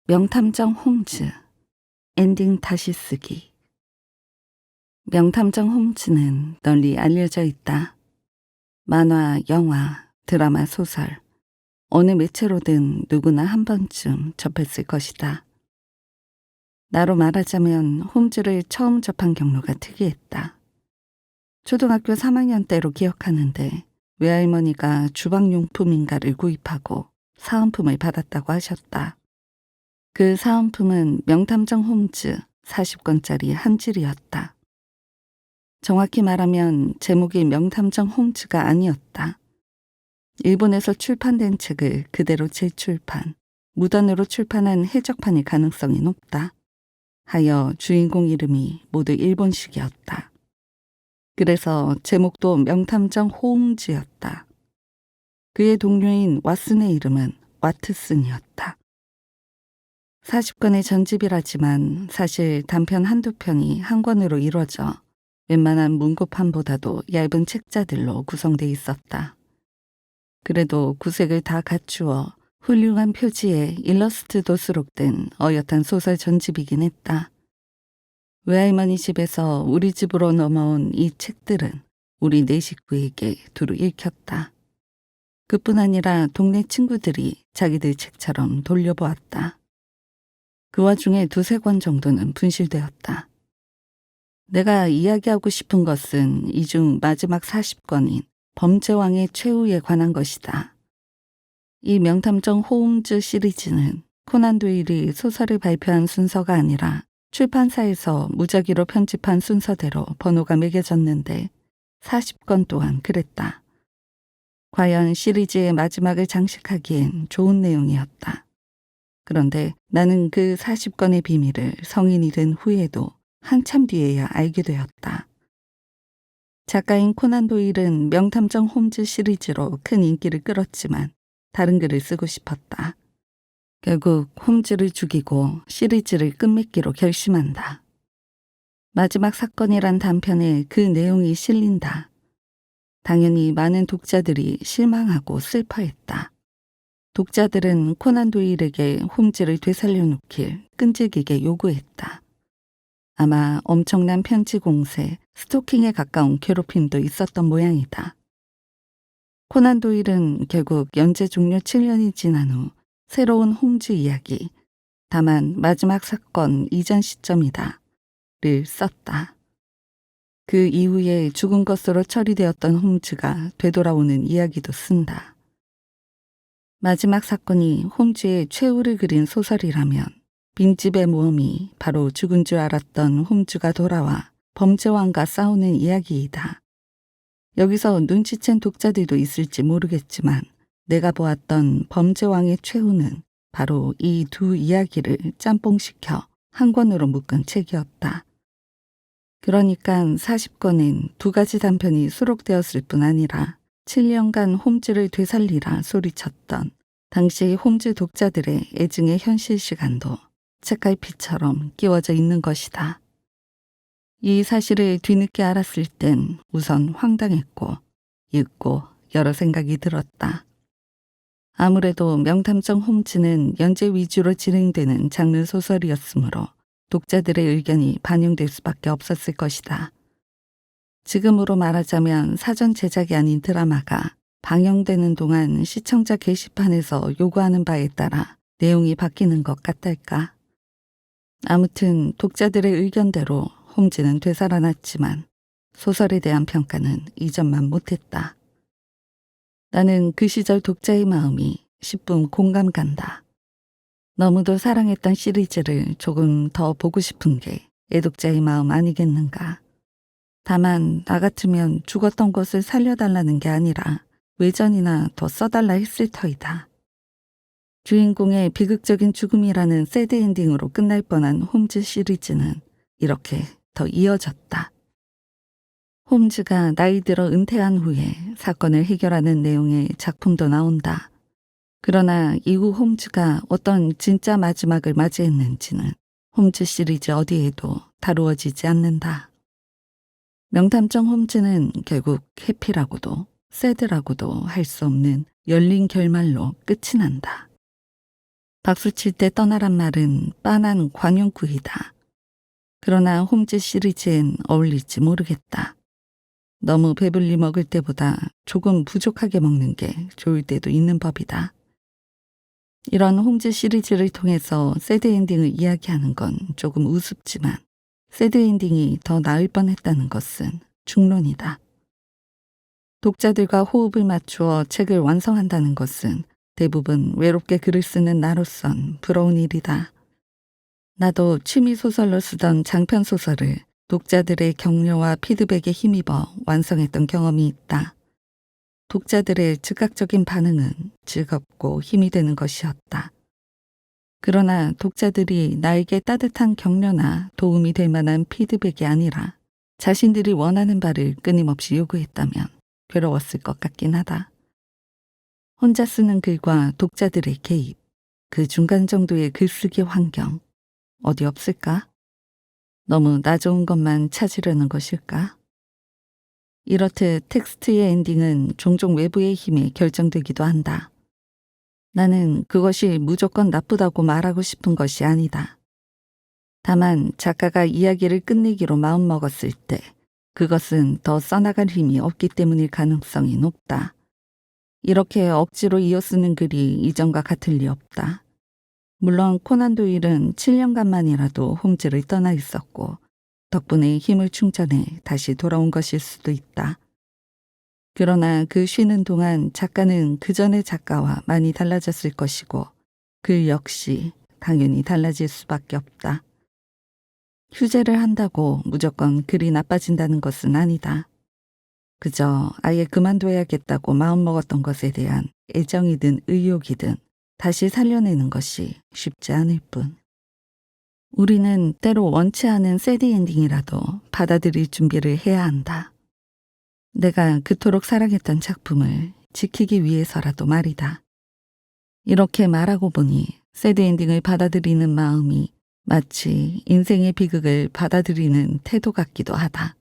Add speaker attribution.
Speaker 1: 명탐정 홈즈 엔딩 다시 쓰기. 명탐정 홈즈는 널리 알려져 있다. 만화, 영화, 드라마, 소설, 어느 매체로든 누구나 한 번쯤 접했을 것이다. 나로 말하자면 홈즈를 처음 접한 경로가 특이했다. 초등학교 3학년 때로 기억하는데 외할머니가 주방용품인가를 구입하고 사은품을 받았다고 하셨다. 그 사은품은 명탐정 홈즈 40권짜리 한 질이었다. 정확히 말하면 제목이 명탐정 홈즈가 아니었다. 일본에서 출판된 책을 그대로 재출판, 무단으로 출판한 해적판일 가능성이 높다. 하여 주인공 이름이 모두 일본식이었다. 그래서 제목도 명탐정 홈즈였다. 그의 동료인 왓슨의 이름은 와트슨이었다. 40권의 전집이라지만 사실 단편 한두 편이 한 권으로 이루어져 웬만한 문고판보다도 얇은 책자들로 구성돼 있었다. 그래도 구색을 다 갖추어 훌륭한 표지에 일러스트도 수록된 어엿한 소설 전집이긴 했다. 외할머니 집에서 우리 집으로 넘어온 이 책들은 우리 네 식구에게 두루 읽혔다. 그뿐 아니라 동네 친구들이 자기들 책처럼 돌려보았다. 그 와중에 두세 권 정도는 분실되었다. 내가 이야기하고 싶은 것은 이 중 마지막 40권인 범죄왕의 최후에 관한 것이다. 이 명탐정 홈즈 시리즈는 코난 도일이 소설을 발표한 순서가 아니라 출판사에서 무작위로 편집한 순서대로 번호가 매겨졌는데 40권 또한 그랬다. 과연 시리즈의 마지막을 장식하기엔 좋은 내용이었다. 그런데 나는 그 40권의 비밀을 성인이 된 후에도 한참 뒤에야 알게 되었다. 작가인 코난 도일은 명탐정 홈즈 시리즈로 큰 인기를 끌었지만 다른 글을 쓰고 싶었다. 결국 홈즈를 죽이고 시리즈를 끝맺기로 결심한다. 마지막 사건이란 단편에 그 내용이 실린다. 당연히 많은 독자들이 실망하고 슬퍼했다. 독자들은 코난 도일에게 홈즈를 되살려놓길 끈질기게 요구했다. 아마 엄청난 편지 공세, 스토킹에 가까운 괴롭힘도 있었던 모양이다. 코난 도일은 결국 연재 종료 7년이 지난 후 새로운 홈즈 이야기, 다만 마지막 사건 이전 시점이다 를 썼다. 그 이후에 죽은 것으로 처리되었던 홈즈가 되돌아오는 이야기도 쓴다. 마지막 사건이 홈즈의 최후를 그린 소설이라면 빈집의 모험이 바로 죽은 줄 알았던 홈즈가 돌아와 범죄왕과 싸우는 이야기이다. 여기서 눈치챈 독자들도 있을지 모르겠지만 내가 보았던 범죄왕의 최후는 바로 이 두 이야기를 짬뽕시켜 한 권으로 묶은 책이었다. 그러니까 40권엔 두 가지 단편이 수록되었을 뿐 아니라 7년간 홈즈를 되살리라 소리쳤던 당시 홈즈 독자들의 애증의 현실 시간도 책갈피처럼 끼워져 있는 것이다. 이 사실을 뒤늦게 알았을 땐 우선 황당했고 읽고 여러 생각이 들었다. 아무래도 명탐정 홈즈는 연재 위주로 진행되는 장르 소설이었으므로 독자들의 의견이 반영될 수밖에 없었을 것이다. 지금으로 말하자면 사전 제작이 아닌 드라마가 방영되는 동안 시청자 게시판에서 요구하는 바에 따라 내용이 바뀌는 것 같달까. 아무튼 독자들의 의견대로 홈즈는 되살아났지만 소설에 대한 평가는 이전만 못했다. 나는 그 시절 독자의 마음이 10분 공감 간다. 너무도 사랑했던 시리즈를 조금 더 보고 싶은 게 애독자의 마음 아니겠는가. 다만 나 같으면 죽었던 것을 살려달라는 게 아니라 외전이나 더 써달라 했을 터이다. 주인공의 비극적인 죽음이라는 새드 엔딩으로 끝날 뻔한 홈즈 시리즈는 이렇게 더 이어졌다. 홈즈가 나이 들어 은퇴한 후에 사건을 해결하는 내용의 작품도 나온다. 그러나 이후 홈즈가 어떤 진짜 마지막을 맞이했는지는 홈즈 시리즈 어디에도 다루어지지 않는다. 명탐정 홈즈는 결국 해피라고도 새드라고도 할 수 없는 열린 결말로 끝이 난다. 박수칠 때 떠나란 말은 빤한 광용구이다. 그러나 홈즈 시리즈엔 어울릴지 모르겠다. 너무 배불리 먹을 때보다 조금 부족하게 먹는 게 좋을 때도 있는 법이다. 이런 홈즈 시리즈를 통해서 새드 엔딩을 이야기하는 건 조금 우습지만 새드 엔딩이 더 나을 뻔했다는 것은 중론이다. 독자들과 호흡을 맞추어 책을 완성한다는 것은 대부분 외롭게 글을 쓰는 나로선 부러운 일이다. 나도 취미 소설로 쓰던 장편 소설을 독자들의 격려와 피드백에 힘입어 완성했던 경험이 있다. 독자들의 즉각적인 반응은 즐겁고 힘이 되는 것이었다. 그러나 독자들이 나에게 따뜻한 격려나 도움이 될 만한 피드백이 아니라 자신들이 원하는 바를 끊임없이 요구했다면 괴로웠을 것 같긴 하다. 혼자 쓰는 글과 독자들의 개입, 그 중간 정도의 글쓰기 환경, 어디 없을까? 너무 나 좋은 것만 찾으려는 것일까? 이렇듯 텍스트의 엔딩은 종종 외부의 힘에 결정되기도 한다. 나는 그것이 무조건 나쁘다고 말하고 싶은 것이 아니다. 다만 작가가 이야기를 끝내기로 마음먹었을 때 그것은 더 써나갈 힘이 없기 때문일 가능성이 높다. 이렇게 억지로 이어쓰는 글이 이전과 같을 리 없다. 물론 코난 도일은 7년간만이라도 홈즈를 떠나 있었고 덕분에 힘을 충전해 다시 돌아온 것일 수도 있다. 그러나 그 쉬는 동안 작가는 그 전의 작가와 많이 달라졌을 것이고 글 역시 당연히 달라질 수밖에 없다. 휴재를 한다고 무조건 글이 나빠진다는 것은 아니다. 그저 아예 그만둬야겠다고 마음먹었던 것에 대한 애정이든 의욕이든 다시 살려내는 것이 쉽지 않을 뿐. 우리는 때로 원치 않은 새드 엔딩이라도 받아들일 준비를 해야 한다. 내가 그토록 사랑했던 작품을 지키기 위해서라도 말이다. 이렇게 말하고 보니 새드 엔딩을 받아들이는 마음이 마치 인생의 비극을 받아들이는 태도 같기도 하다.